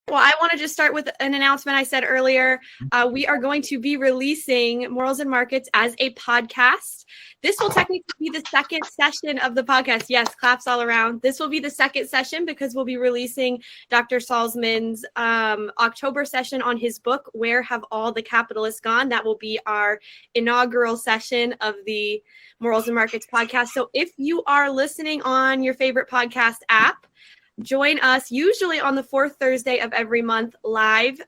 Well, I want to just start with an announcement I said earlier. We are going to be releasing Morals and Markets as a podcast. This will technically be the second session of the podcast. Yes, claps all around. This will be the second session because we'll be releasing Dr. Salsman's October session on his book, Where Have All the Capitalists Gone? That will be our inaugural session of the Morals and Markets podcast. So if you are listening on your favorite podcast app, join us usually on the fourth Thursday of every month live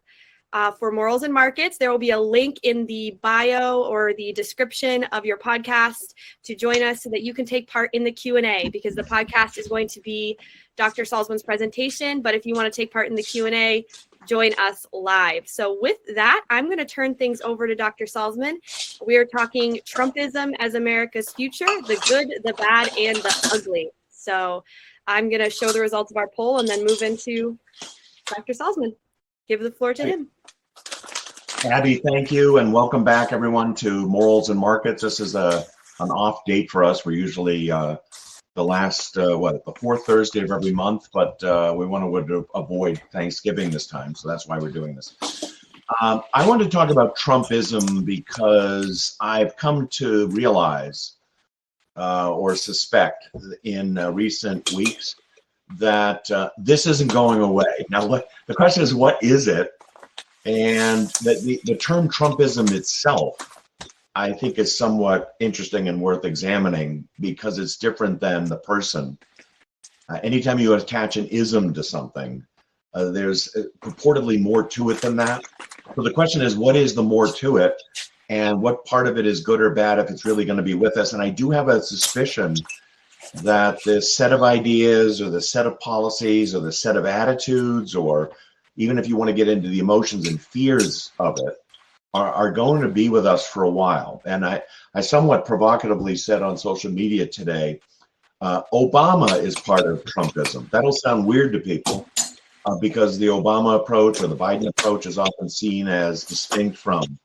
for Morals and Markets. There will be a link in the bio or the description of your podcast to join us so that you can take part in the Q&A, because the podcast is going to be Dr. Salsman's presentation. But if you want to take part in the Q&A, join us live. So with that, I'm going to turn things over to Dr. Salsman. We are talking Trumpism as America's future, the good, the bad, and the ugly. So I'm going to show the results of our poll and then move into Dr. Salsman. Give the floor to him. Abby, thank you, and welcome back, everyone, to Morals and Markets. This is an off date for us. We're usually the last, the fourth Thursday of every month, but we want to avoid Thanksgiving this time, so that's why we're doing this. I want to talk about Trumpism because I've come to realize or suspect in recent weeks that this isn't going away. Now, the question is, what is it? And the term Trumpism itself, I think, is somewhat interesting and worth examining because it's different than the person. Anytime you attach an ism to something, there's purportedly more to it than that. So the question is, what is the more to it? And what part of it is good or bad if it's really going to be with us? And I do have a suspicion that this set of ideas or the set of policies or the set of attitudes, or even if you want to get into the emotions and fears of it, are going to be with us for a while. And I somewhat provocatively said on social media today, Obama is part of Trumpism. That'll sound weird to people because the Obama approach or the Biden approach is often seen as distinct from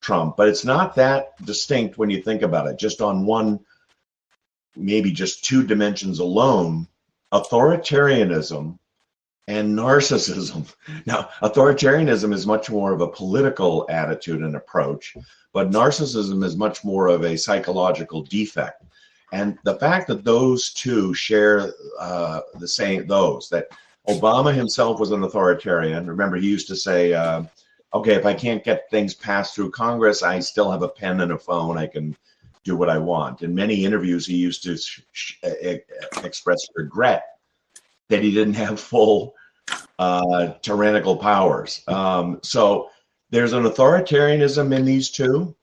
Trump, but it's not that distinct when you think about it. Just on one, maybe just two dimensions alone, authoritarianism and narcissism. Now, authoritarianism is much more of a political attitude and approach, but narcissism is much more of a psychological defect. And the fact that those two share that Obama himself was an authoritarian. Remember, he used to say, okay, if I can't get things passed through Congress, I still have a pen and a phone. I can do what I want. In many interviews, he used to express regret that he didn't have full tyrannical powers. So there's an authoritarianism in these two,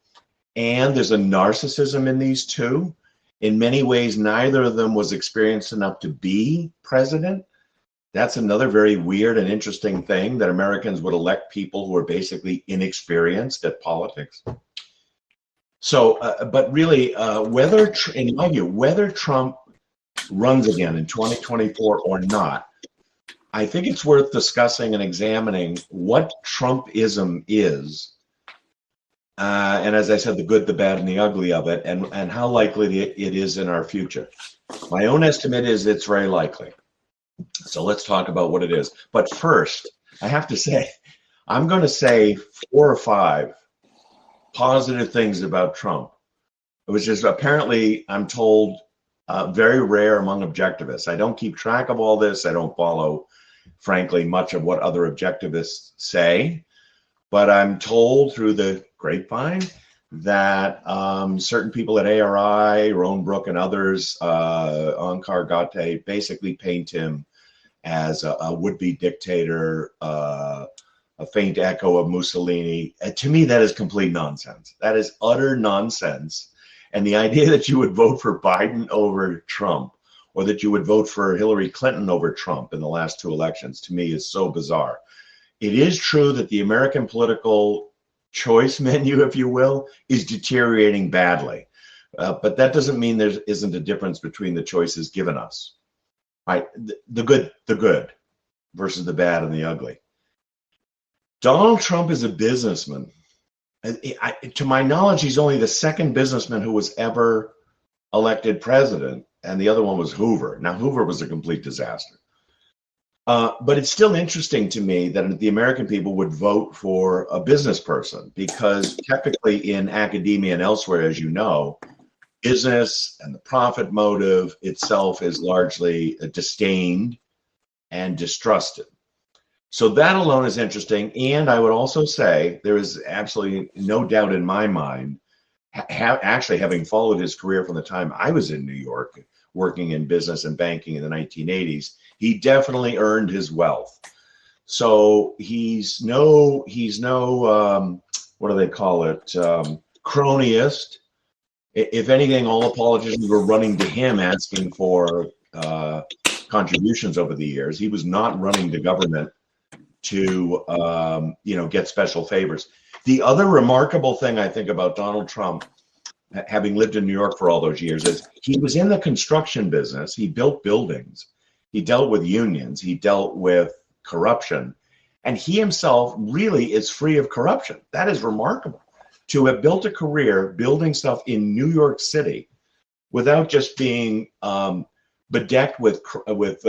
and there's a narcissism in these two. In many ways, neither of them was experienced enough to be president. That's another very weird and interesting thing, that Americans would elect people who are basically inexperienced at politics. So, but really, in my view, whether Trump runs again in 2024 or not, I think it's worth discussing and examining what Trumpism is, and as I said, the good, the bad, and the ugly of it, and how likely it is in our future. My own estimate is it's very likely. So let's talk about what it is. But first, I have to say, I'm going to say 4 or 5 positive things about Trump, which is apparently, I'm told, very rare among objectivists. I don't keep track of all this. I don't follow, frankly, much of what other objectivists say. But I'm told through the grapevine that certain people at ARI, Roan Brook and others, Onkar Ghate, basically paint him as a would-be dictator, a faint echo of Mussolini. To me, that is complete nonsense. That is utter nonsense. And the idea that you would vote for Biden over Trump, or that you would vote for Hillary Clinton over Trump in the last 2 elections, to me is so bizarre. It is true that the American political choice menu, if you will, is deteriorating badly. But that doesn't mean there isn't a difference between the choices given us. Right? The good versus the bad and the ugly. Donald Trump is a businessman. To my knowledge, he's only the second businessman who was ever elected president, and the other one was Hoover. Now, Hoover was a complete disaster. But it's still interesting to me that the American people would vote for a business person, because typically in academia and elsewhere, as you know, business and the profit motive itself is largely disdained and distrusted. So that alone is interesting. And I would also say there is absolutely no doubt in my mind, actually having followed his career from the time I was in New York, working in business and banking in the 1980s, he definitely earned his wealth. So he's no what do they call it, cronyist. If anything, all the politicians were running to him asking for contributions over the years. He was not running the government to get special favors. The other remarkable thing I think about Donald Trump, having lived in New York for all those years, is he was in the construction business. He built buildings. He dealt with unions. He dealt with corruption. And he himself really is free of corruption. That is remarkable. To have built a career building stuff in New York City without just being bedecked with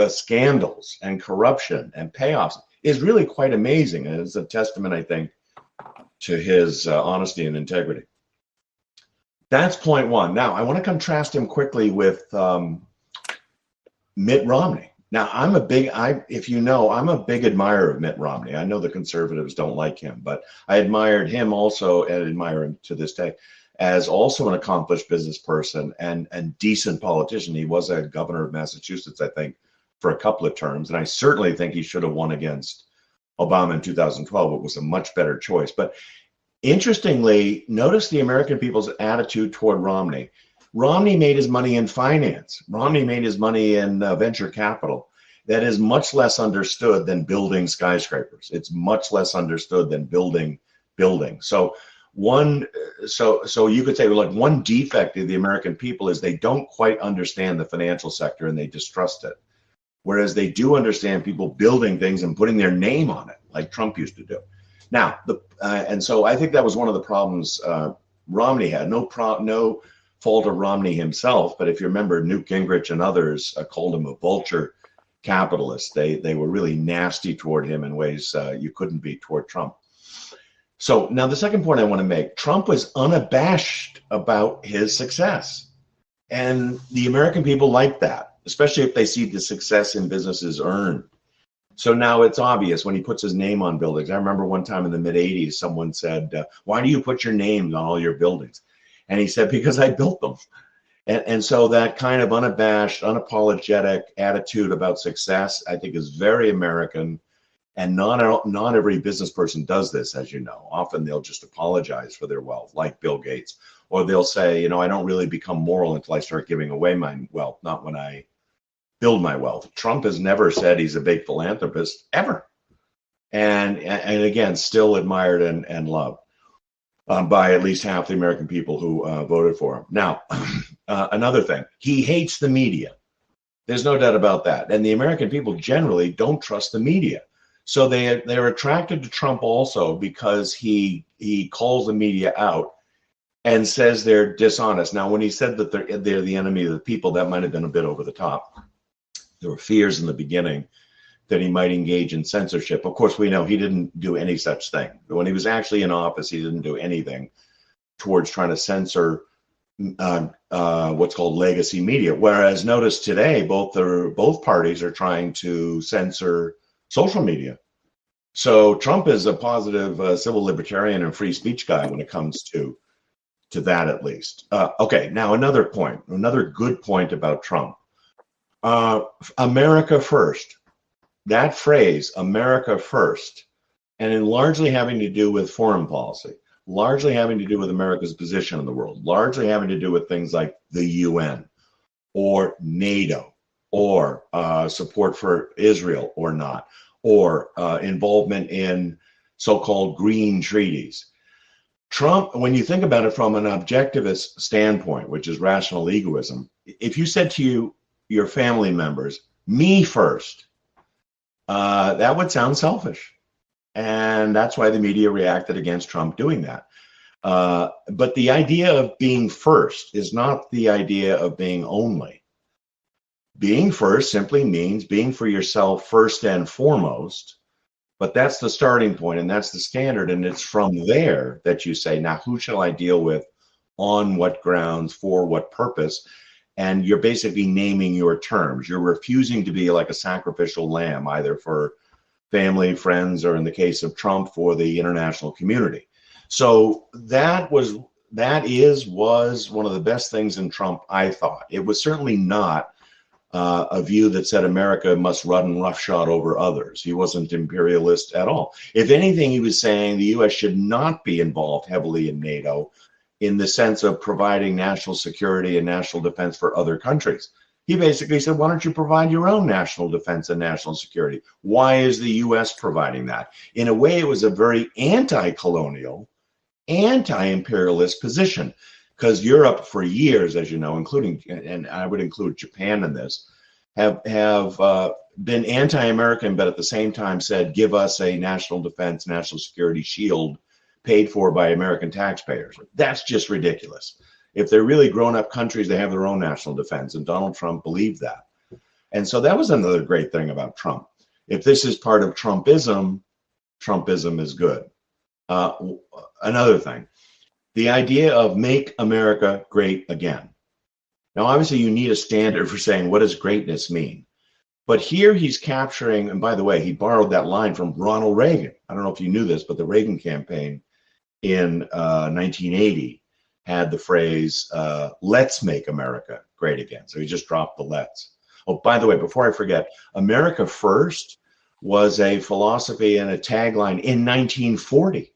scandals and corruption and payoffs is really quite amazing. And it's a testament, I think, to his honesty and integrity. That's point one. Now, I want to contrast him quickly with Mitt Romney. Now, I'm a big admirer of Mitt Romney. I know the conservatives don't like him, but I admired him also, and admire him to this day, as also an accomplished business person and decent politician. He was a governor of Massachusetts, I think, for a couple of terms, and I certainly think he should have won against Obama in 2012. It was a much better choice. But interestingly, notice the American people's attitude toward Romney. Romney made his money in finance. Romney made his money in venture capital. That is much less understood than building skyscrapers. It's much less understood than building buildings. So you could say, like, one defect of the American people is they don't quite understand the financial sector and they distrust it. Whereas they do understand people building things and putting their name on it, like Trump used to do. Now, and so I think that was one of the problems Romney had. No fault of Romney himself, but if you remember, Newt Gingrich and others called him a vulture capitalist. They were really nasty toward him in ways you couldn't be toward Trump. So now the second point I want to make, Trump was unabashed about his success. And the American people like that, especially if they see the success in businesses earned. So now it's obvious when he puts his name on buildings. I remember one time in the mid-'80s, someone said, why do you put your names on all your buildings? And he said, because I built them. And so that kind of unabashed, unapologetic attitude about success, I think, is very American. And not every business person does this, as you know. Often they'll just apologize for their wealth, like Bill Gates. Or they'll say, I don't really become moral until I start giving away my wealth, not when I build my wealth. Trump has never said he's a big philanthropist, ever. And again, still admired and loved by at least half the American people who voted for him. Now, another thing, he hates the media. There's no doubt about that. And the American people generally don't trust the media. So they're attracted to Trump also because he calls the media out and says they're dishonest. Now, when he said that they're the enemy of the people, that might have been a bit over the top. There were fears in the beginning that he might engage in censorship. Of course, we know he didn't do any such thing. When he was actually in office, he didn't do anything towards trying to censor what's called legacy media. Whereas notice today, both parties are trying to censor social media. So Trump is a positive civil libertarian and free speech guy when it comes to that, at least. Okay, now another good point about Trump. America first. That phrase, America first, and in largely having to do with foreign policy, largely having to do with America's position in the world, largely having to do with things like the UN or NATO or support for Israel or not, or involvement in so-called green treaties. Trump, when you think about it from an objectivist standpoint, which is rational egoism, if you said to your family members, me first, that would sound selfish. And that's why the media reacted against Trump doing that. But the idea of being first is not the idea of being only. Being first simply means being for yourself first and foremost. But that's the starting point, and that's the standard. And it's from there that you say, now, who shall I deal with, on what grounds, for what purpose? And you're basically naming your terms. You're refusing to be like a sacrificial lamb, either for family, friends, or in the case of Trump, for the international community. So that was one of the best things in Trump, I thought. It was certainly not a view that said America must run roughshod over others. He wasn't imperialist at all. If anything, he was saying the U.S. should not be involved heavily in NATO in the sense of providing national security and national defense for other countries. He basically said, why don't you provide your own national defense and national security? Why is the U.S. providing that? In a way, it was a very anti-colonial, anti-imperialist position, because Europe for years, as you know, including, and I would include Japan in this, have been anti-American, but at the same time said, give us a national defense, national security shield paid for by American taxpayers. That's just ridiculous. If they're really grown-up countries, they have their own national defense, and Donald Trump believed that. And so that was another great thing about Trump. If this is part of Trumpism, Trumpism is good. Another thing, the idea of make America great again. Now, obviously, you need a standard for saying, what does greatness mean? But here he's capturing, and by the way, he borrowed that line from Ronald Reagan. I don't know if you knew this, but the Reagan campaign in 1980 had the phrase, let's make America great again. So he just dropped the let's. Oh, by the way, before I forget, America First was a philosophy and a tagline in 1940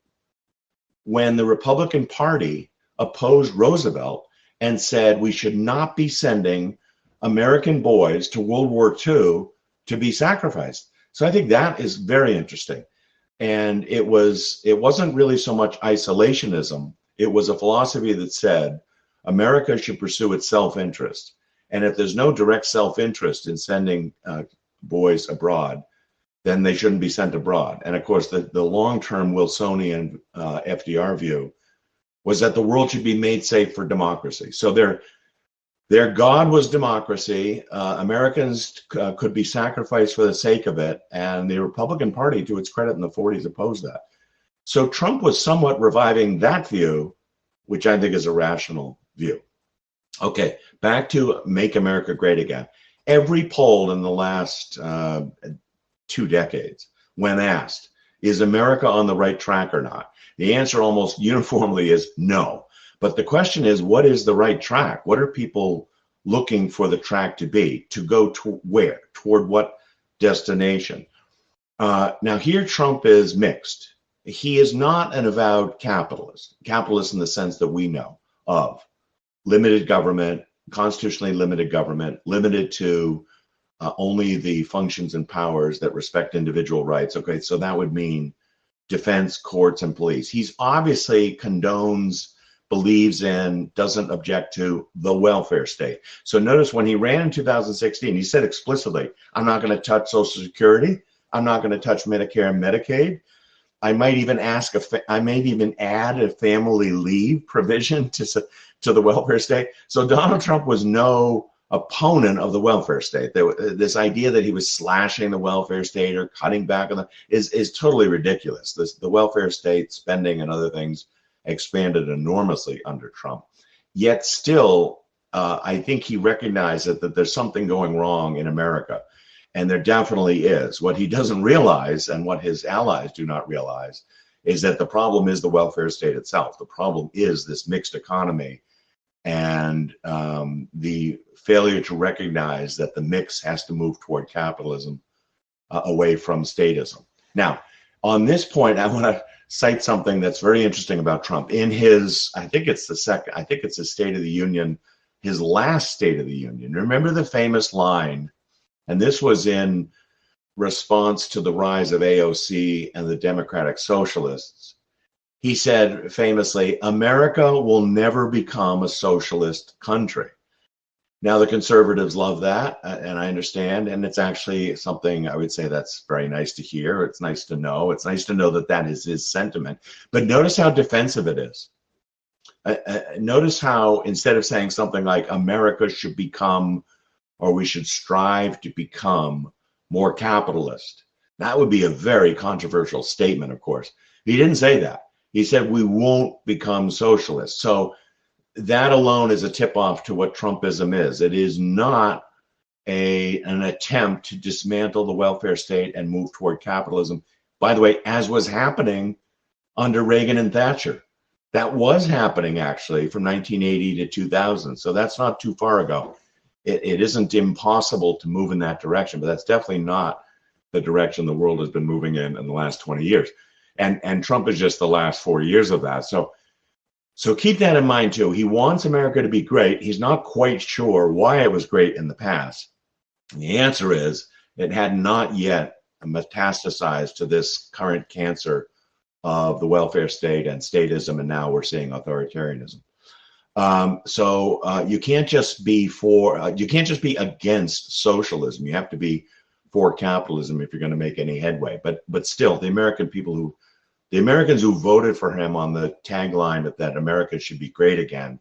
when the Republican Party opposed Roosevelt and said we should not be sending American boys to World War II to be sacrificed. So I think that is very interesting. And it wasn't really so much isolationism. It was a philosophy that said America should pursue its self-interest. And if there's no direct self-interest in sending boys abroad, then they shouldn't be sent abroad. And of course, the long-term Wilsonian FDR view was that the world should be made safe for democracy. So their God was democracy. Americans could be sacrificed for the sake of it. And the Republican Party, to its credit in the 40s, opposed that. So Trump was somewhat reviving that view, which I think is a rational view. Okay, back to Make America Great Again. Every poll in the last 2 decades, when asked, is America on the right track or not? The answer almost uniformly is no. But the question is, what is the right track? What are people looking for the track to be? To go to where? Toward what destination? Now here Trump is mixed. He is not an avowed capitalist in the sense that we know of. Limited government, constitutionally limited government, limited to only the functions and powers that respect individual rights. Okay, so that would mean defense, courts, and police. He's obviously condones, believes in, doesn't object to the welfare state. So notice when he ran in 2016, he said explicitly, I'm not going to touch Social Security. I'm not going to touch Medicare and Medicaid. I might even add a family leave provision to the welfare state. So Donald Trump was no opponent of the welfare state. This idea that he was slashing the welfare state or cutting back on is totally ridiculous. The welfare state spending and other things expanded enormously under Trump. Yet still, I think he recognized that there's something going wrong in America. And there definitely is. What he doesn't realize, and what his allies do not realize, is that the problem is the welfare state itself. The problem is this mixed economy and the failure to recognize that the mix has to move toward capitalism away from statism. Now, on this point, I want to cite something that's very interesting about Trump. In his, I think it's his State of the Union, his last State of the Union. Remember the famous line, and this was in response to the rise of AOC and the Democratic Socialists. He said famously, America will never become a socialist country. Now, the conservatives love that, and I understand, and it's actually something I would say that's very nice to hear. It's nice to know. It's nice to know that that is his sentiment. But notice how defensive it is. Notice how instead of saying something like America should become or we should strive to become more capitalist. That would be a very controversial statement, of course. He didn't say that. He said we won't become socialists. So that alone is a tip-off to what Trumpism is. It is not an attempt to dismantle the welfare state and move toward capitalism. By the way, as was happening under Reagan and Thatcher. That was happening actually from 1980 to 2000. So that's not too far ago. It isn't impossible to move in that direction, but that's definitely not the direction the world has been moving in the last 20 years. And Trump is just the last 4 years of that. So keep that in mind too. He wants America to be great. He's not quite sure why it was great in the past. And the answer is it had not yet metastasized to this current cancer of the welfare state and statism, and now we're seeing authoritarianism. You can't just be against socialism. You have to be for capitalism if you're going to make any headway. But still, the Americans who voted for him on the tagline that America should be great again,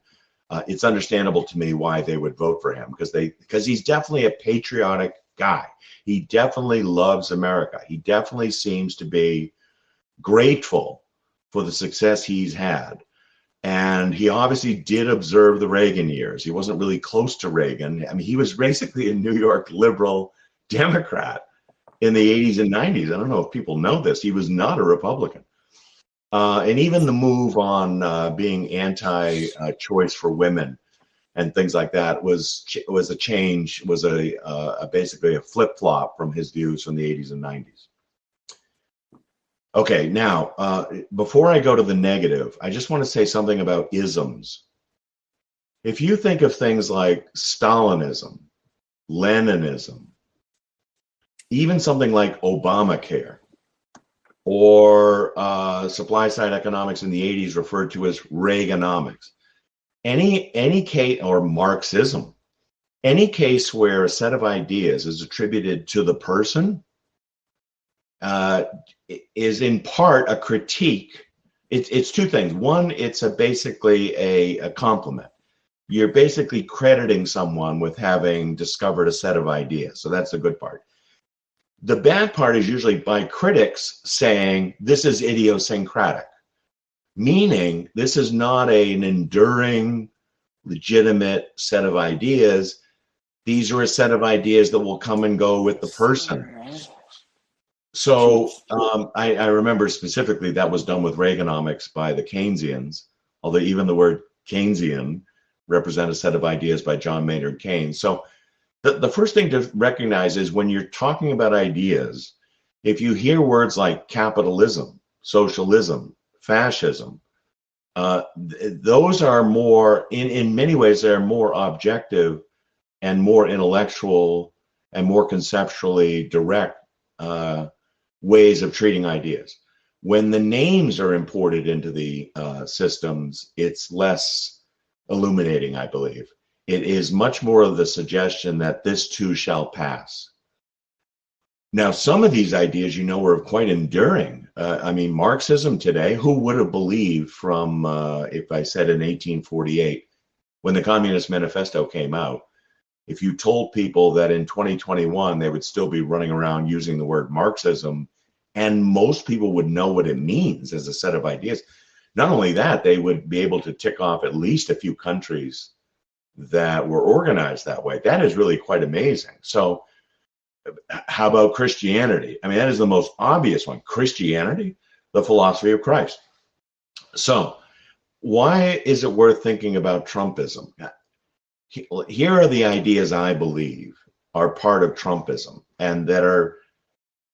it's understandable to me why they would vote for him, because he's definitely a patriotic guy. He definitely loves America. He definitely seems to be grateful for the success he's had. And he obviously did observe the Reagan years. He wasn't really close to Reagan. I mean, he was basically a New York liberal Democrat in the 80s and 90s. I don't know if people know this. He was not a Republican. And even the move on being anti-choice for women and things like that was a change, was basically a flip-flop from his views from the 80s and 90s. Okay, now, before I go to the negative, I just want to say something about isms. If you think of things like Stalinism, Leninism, even something like Obamacare, or supply-side economics in the 80s referred to as Reaganomics, any case, or Marxism, any case where a set of ideas is attributed to the person is in part a critique. It's two things. One, it's basically a compliment. You're basically crediting someone with having discovered a set of ideas. So that's the good part. The bad part is usually by critics saying this is idiosyncratic, meaning this is not an enduring, legitimate set of ideas. These are a set of ideas that will come and go with the person. So I remember specifically that was done with Reaganomics by the Keynesians, although even the word Keynesian represent a set of ideas by John Maynard Keynes. So the first thing to recognize is when you're talking about ideas, if you hear words like capitalism, socialism, fascism, those are more, in many ways, they're more objective and more intellectual and more conceptually direct ways of treating ideas. When the names are imported into the systems, it's less illuminating, I believe. It is much more of the suggestion that this too shall pass. Now, some of these ideas, are quite enduring. I mean, Marxism today, who would have believed from, if I said in 1848, when the Communist Manifesto came out, if you told people that in 2021 they would still be running around using the word Marxism, and most people would know what it means as a set of ideas, not only that, they would be able to tick off at least a few countries that were organized that way. That is really quite amazing. So how about Christianity? I mean, that is the most obvious one. Christianity, the philosophy of Christ. So why is it worth thinking about Trumpism? Here are the ideas I believe are part of Trumpism and that are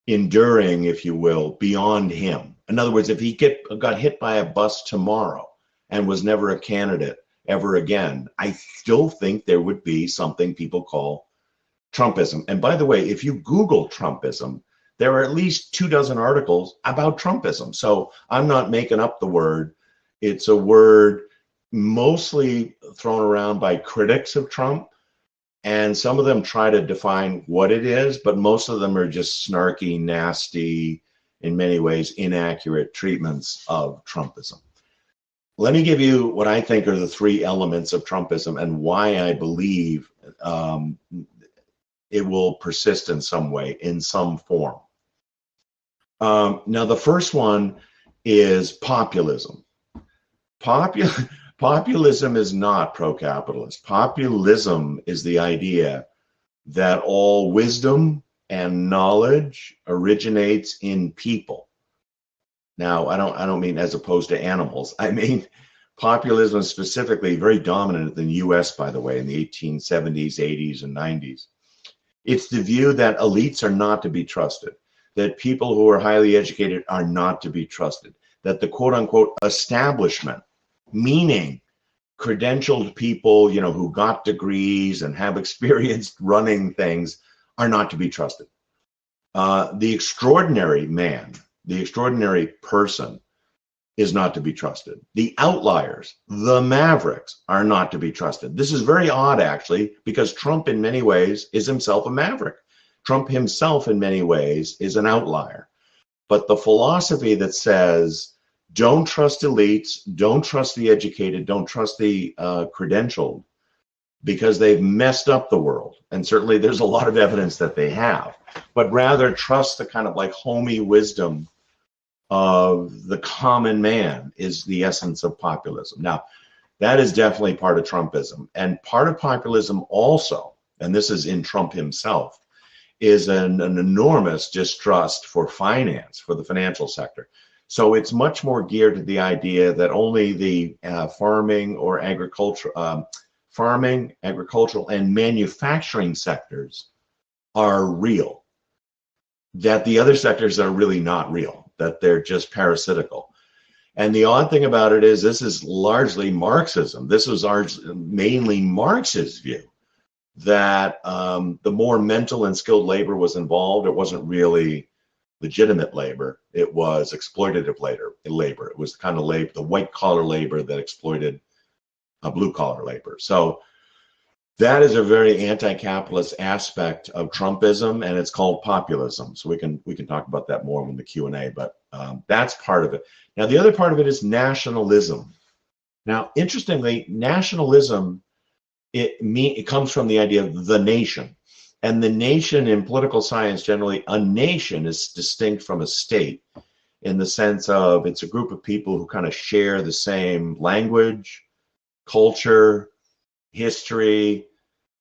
enduring, if you will, beyond him. In other words, if he got hit by a bus tomorrow and was never a candidate ever again, I still think there would be something people call Trumpism. And by the way, if you Google Trumpism, there are at least 24 articles about Trumpism. So I'm not making up the word. It's a word mostly thrown around by critics of Trump. And some of them try to define what it is, but most of them are just snarky, nasty, in many ways inaccurate treatments of Trumpism. Let me give you what I think are the three elements of Trumpism and why I believe it will persist in some way, in some form. Now, the first one is populism. Populism is not pro-capitalist. Populism is the idea that all wisdom and knowledge originates in people. Now, I don't mean as opposed to animals. I mean populism is specifically very dominant in the US, by the way, in the 1870s, 80s, and 90s. It's the view that elites are not to be trusted, that people who are highly educated are not to be trusted, that the quote-unquote establishment, meaning credentialed people, you know, who got degrees and have experience running things, are not to be trusted. The extraordinary man, the extraordinary person, is not to be trusted. The outliers, the mavericks, are not to be trusted. This is very odd, actually, because Trump in many ways is himself a maverick. Trump himself in many ways is an outlier. But the philosophy that says, don't trust elites, don't trust the educated, don't trust the credentialed, because they've messed up the world. And certainly there's a lot of evidence that they have, but rather trust the kind of like homey wisdom of the common man is the essence of populism. Now, that is definitely part of Trumpism. And part of populism also, and this is in Trump himself, is an enormous distrust for finance, for the financial sector. So it's much more geared to the idea that only the farming, agricultural, and manufacturing sectors are real, that the other sectors are really not real, that they're just parasitical. And the odd thing about it is this is largely Marxism. This was mainly Marx's view, that the more mental and skilled labor was involved, it wasn't really legitimate labor, it was exploitative labor. It was the kind of labor, the white collar labor that exploited blue collar labor. So that is a very anti-capitalist aspect of Trumpism, and it's called populism. So we can talk about that more in the Q&A, but that's part of it. Now, the other part of it is nationalism. Now, interestingly, nationalism, it comes from the idea of the nation. And the nation in political science, generally, a nation is distinct from a state in the sense of it's a group of people who kind of share the same language, culture, history,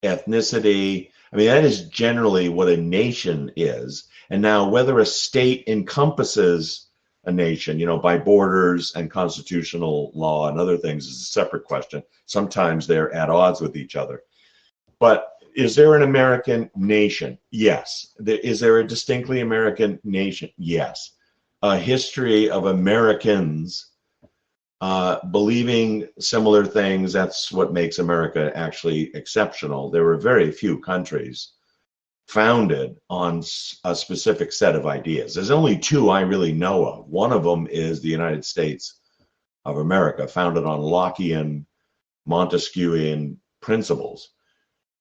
ethnicity. I mean, that is generally what a nation is. And now whether a state encompasses a nation, you know, by borders and constitutional law and other things is a separate question. Sometimes they're at odds with each other. But is there an American nation? Yes. Is there a distinctly American nation? Yes. A history of Americans believing similar things, that's what makes America actually exceptional. There were very few countries founded on a specific set of ideas. There's only two I really know of. One of them is the United States of America, founded on Lockean, Montesquieuian principles.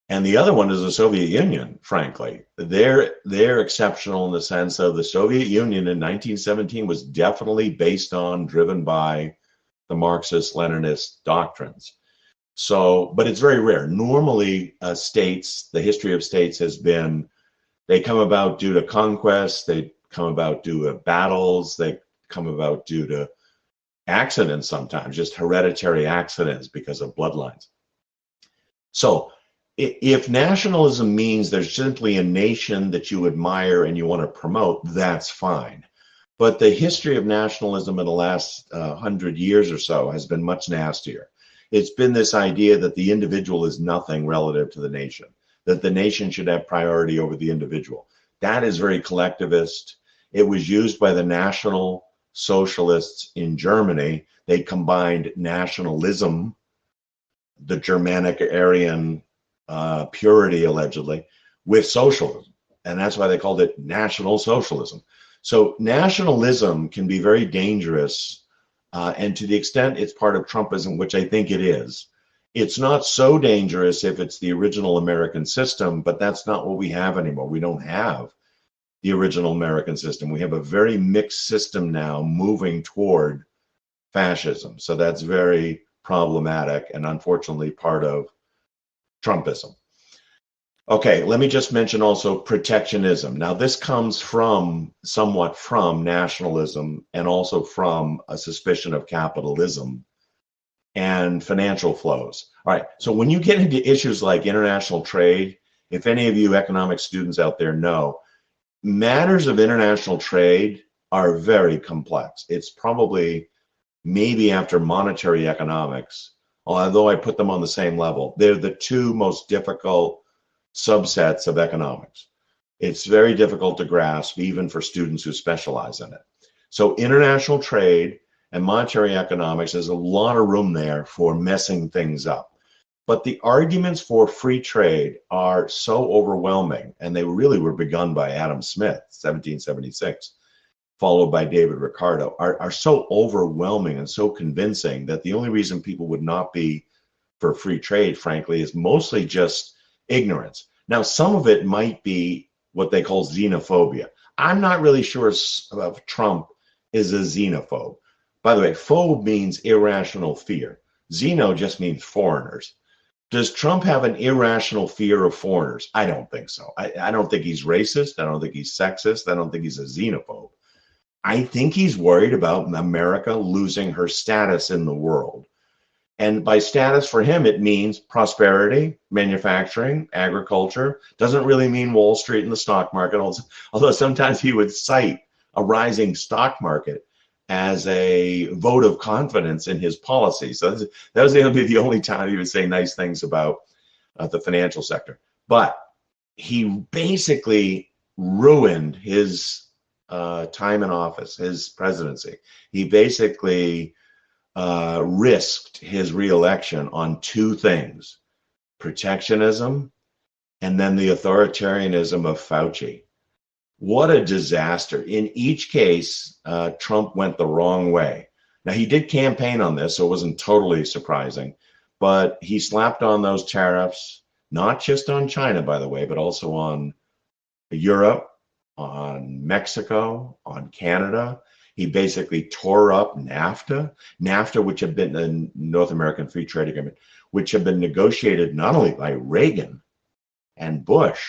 And the other one is the Soviet Union, frankly. They're exceptional in the sense of the Soviet Union in 1917 was definitely driven by the Marxist-Leninist doctrines. So, but it's very rare. Normally, states, the history of states has been, they come about due to conquest, they come about due to battles, they come about due to accidents sometimes, just hereditary accidents because of bloodlines. So, if nationalism means there's simply a nation that you admire and you want to promote, that's fine. But the history of nationalism in the last 100 years or so has been much nastier. It's been this idea that the individual is nothing relative to the nation, that the nation should have priority over the individual. That is very collectivist. It was used by the National Socialists in Germany. They combined nationalism, the Germanic Aryan purity, allegedly, with socialism. And that's why they called it National Socialism. So nationalism can be very dangerous. And to the extent it's part of Trumpism, which I think it is, it's not so dangerous if it's the original American system, but that's not what we have anymore. We don't have the original American system. We have a very mixed system now moving toward fascism. So that's very problematic and unfortunately part of Trumpism. Okay, let me just mention also protectionism. Now, this comes somewhat from nationalism and also from a suspicion of capitalism and financial flows. All right, so when you get into issues like international trade, if any of you economic students out there know, matters of international trade are very complex. It's probably maybe after monetary economics, although I put them on the same level, they're the two most difficult subsets of economics. It's very difficult to grasp even for students who specialize in it. So international trade and monetary economics, there's a lot of room there for messing things up. But the arguments for free trade are so overwhelming, and they really were begun by Adam Smith, 1776, followed by David Ricardo, are so overwhelming and so convincing that the only reason people would not be for free trade, frankly, is mostly just ignorance. Now, some of it might be what they call xenophobia. I'm not really sure if Trump is a xenophobe. By the way, phobe means irrational fear. Xeno just means foreigners. Does Trump have an irrational fear of foreigners? I don't think so. I don't think he's racist. I don't think he's sexist. I don't think he's a xenophobe. I think he's worried about America losing her status in the world. And by status for him, it means prosperity, manufacturing, agriculture. Doesn't really mean Wall Street and the stock market, although sometimes he would cite a rising stock market as a vote of confidence in his policy. So that was going to be the only time he would say nice things about the financial sector. But he basically ruined his time in office, his presidency. He basically risked his reelection on two things: protectionism and then the authoritarianism of Fauci. What a disaster. In each case, Trump went the wrong way. Now, he did campaign on this, so it wasn't totally surprising, but he slapped on those tariffs, not just on China, by the way, but also on Europe, on Mexico, on Canada. He basically tore up NAFTA, which had been the North American Free Trade Agreement, which had been negotiated not only by Reagan and Bush,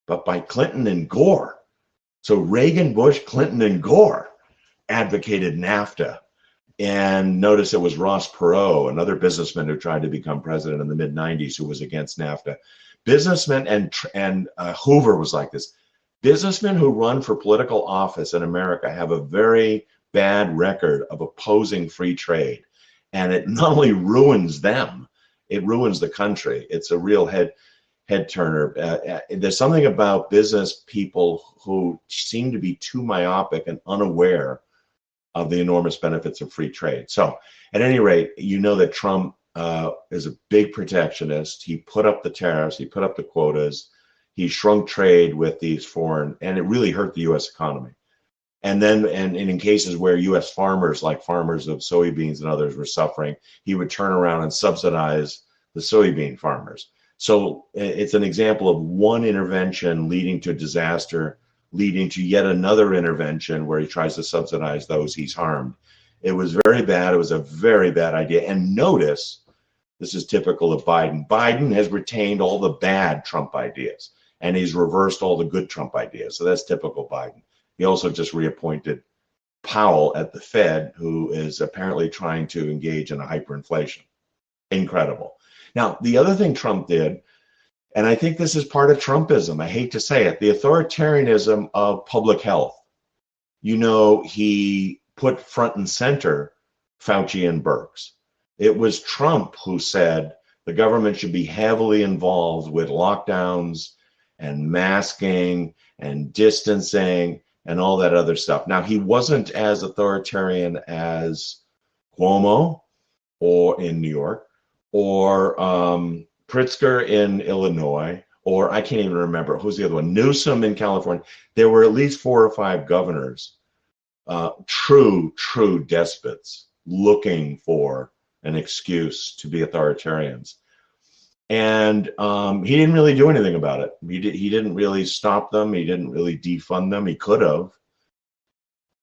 but by Clinton and Gore. So Reagan, Bush, Clinton, and Gore advocated NAFTA. And notice it was Ross Perot, another businessman who tried to become president in the mid-90s, who was against NAFTA. Businessmen and Hoover was like this. Businessmen who run for political office in America have a very bad record of opposing free trade. And it not only ruins them, it ruins the country. It's a real head turner. There's something about business people who seem to be too myopic and unaware of the enormous benefits of free trade. So at any rate, you know that Trump is a big protectionist. He put up the tariffs, he put up the quotas, he shrunk trade with these foreign, and it really hurt the U.S. economy. And then, and in cases where U.S. farmers, like farmers of soybeans and others, were suffering, he would turn around and subsidize the soybean farmers. So it's an example of one intervention leading to disaster, leading to yet another intervention where he tries to subsidize those he's harmed. It was very bad. It was a very bad idea. And notice, this is typical of Biden. Biden has retained all the bad Trump ideas, and he's reversed all the good Trump ideas. So that's typical Biden. He also just reappointed Powell at the Fed, who is apparently trying to engage in a hyperinflation. Incredible. Now, the other thing Trump did, and I think this is part of Trumpism, I hate to say it, the authoritarianism of public health. You know, he put front and center Fauci and Birx. It was Trump who said the government should be heavily involved with lockdowns and masking and distancing and all that other stuff. Now, he wasn't as authoritarian as Cuomo or in New York, or Pritzker in Illinois, or I can't even remember, who's the other one? Newsom in California. There were at least 4 or 5 governors, true despots, looking for an excuse to be authoritarians. And he didn't really do anything about it. He didn't really stop them. He didn't really defund them. He could have.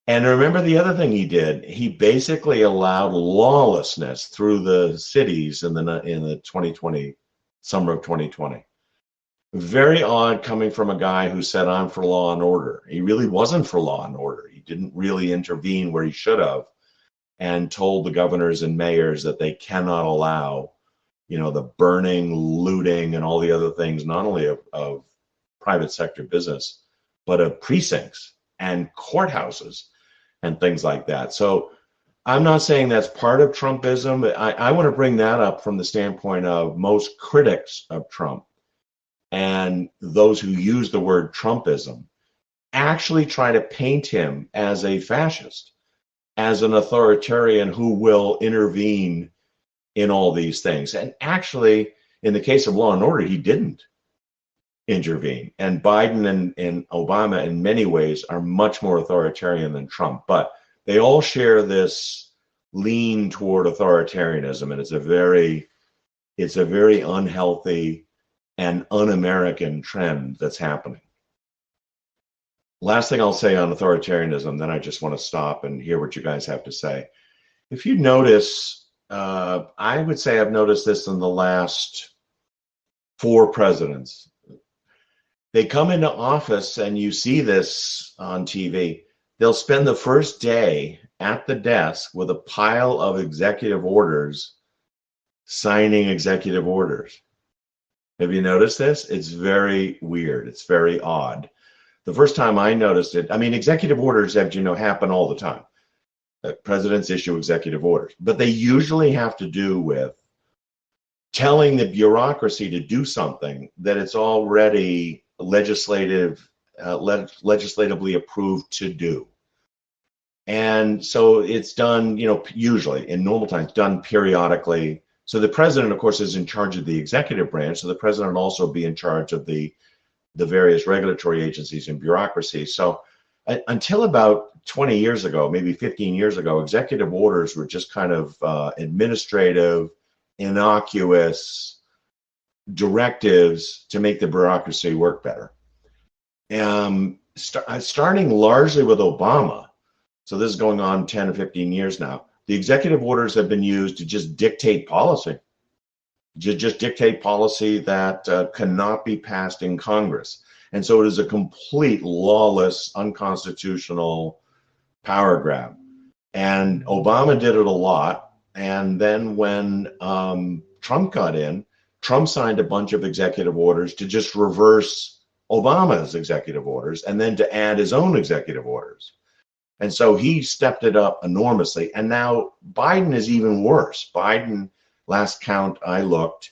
And remember the other thing he did, he basically allowed lawlessness through the cities in the 2020, summer of 2020. Very odd coming from a guy who said, I'm for law and order. He really wasn't for law and order. He didn't really intervene where he should have, and told the governors and mayors that they cannot allow, the burning, looting, and all the other things, not only of private sector business, but of precincts and courthouses and things like that. So I'm not saying that's part of Trumpism, but I want to bring that up from the standpoint of most critics of Trump and those who use the word Trumpism actually try to paint him as a fascist, as an authoritarian who will intervene in all these things. And actually, in the case of law and order, he didn't intervene. And Biden and Obama, in many ways, are much more authoritarian than Trump. But they all share this lean toward authoritarianism, and it's a very unhealthy and un-American trend that's happening. Last thing I'll say on authoritarianism, then I just want to stop and hear what you guys have to say. If you notice, I would say I've noticed this in the last 4 presidents. They come into office, and you see this on TV. They'll spend the first day at the desk with a pile of executive orders, signing executive orders. Have you noticed this? It's very weird. It's very odd. The first time I noticed it, executive orders, happen all the time. Presidents issue executive orders, but they usually have to do with telling the bureaucracy to do something that it's already legislatively approved to do. And so it's done, usually in normal times, done periodically. So the president, of course, is in charge of the executive branch. So the president will also be in charge of the various regulatory agencies and bureaucracies. So until about 20 years ago, maybe 15 years ago, executive orders were just kind of administrative, innocuous directives to make the bureaucracy work better. Starting largely with Obama, so this is going on 10 or 15 years now, the executive orders have been used to just dictate policy, that cannot be passed in Congress. And so it is a complete lawless, unconstitutional power grab. And Obama did it a lot. And then when Trump got in, Trump signed a bunch of executive orders to just reverse Obama's executive orders and then to add his own executive orders. And so he stepped it up enormously. And now Biden is even worse. Biden, last count I looked,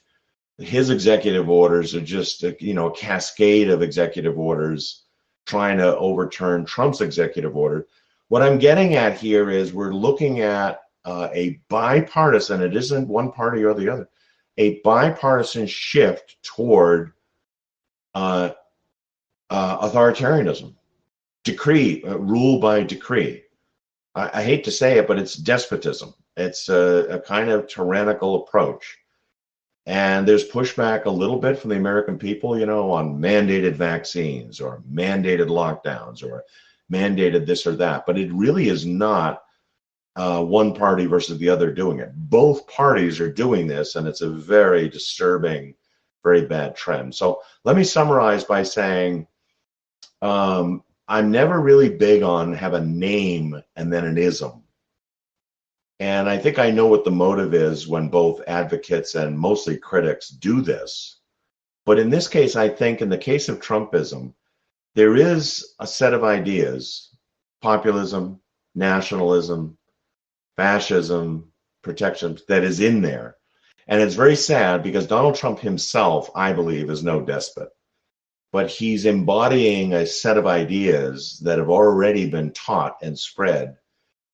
his executive orders are just a cascade of executive orders trying to overturn Trump's executive order. What I'm getting at here is we're looking at a bipartisan, it isn't one party or the other, a bipartisan shift toward authoritarianism. Rule by decree. I hate to say it, but it's despotism. It's a kind of tyrannical approach. And there's pushback a little bit from the American people, on mandated vaccines or mandated lockdowns or mandated this or that. But it really is not one party versus the other doing it. Both parties are doing this, and it's a very disturbing, very bad trend. So let me summarize by saying, I'm never really big on have a name and then an ism. And I think I know what the motive is when both advocates and mostly critics do this. But in this case, I think in the case of Trumpism, there is a set of ideas, populism, nationalism, fascism, protectionism, that is in there. And it's very sad because Donald Trump himself, I believe, is no despot. But he's embodying a set of ideas that have already been taught and spread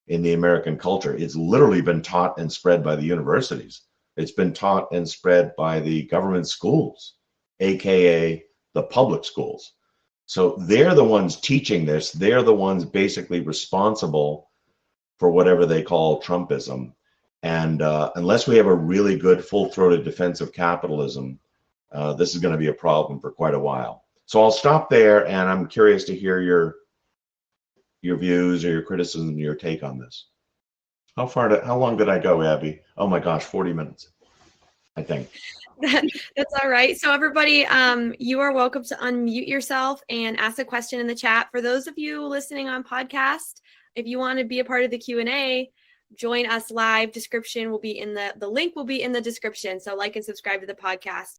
in the American culture. It's literally been taught and spread by the universities. It's been taught and spread by the government schools, AKA the public schools. So they're the ones teaching this. They're the ones basically responsible for whatever they call Trumpism. And unless we have a really good full-throated defense of capitalism, this is going to be a problem for quite a while. So I'll stop there, and I'm curious to hear your views or your criticism, your take on this. How long did I go, Abby? Oh my gosh, 40 minutes, I think. That's all right. So everybody, you are welcome to unmute yourself and ask a question in the chat. For those of you listening on podcast, if you want to be a part of the Q&A, join us live. Description will be in the link will be in the description. So like and subscribe to the podcast.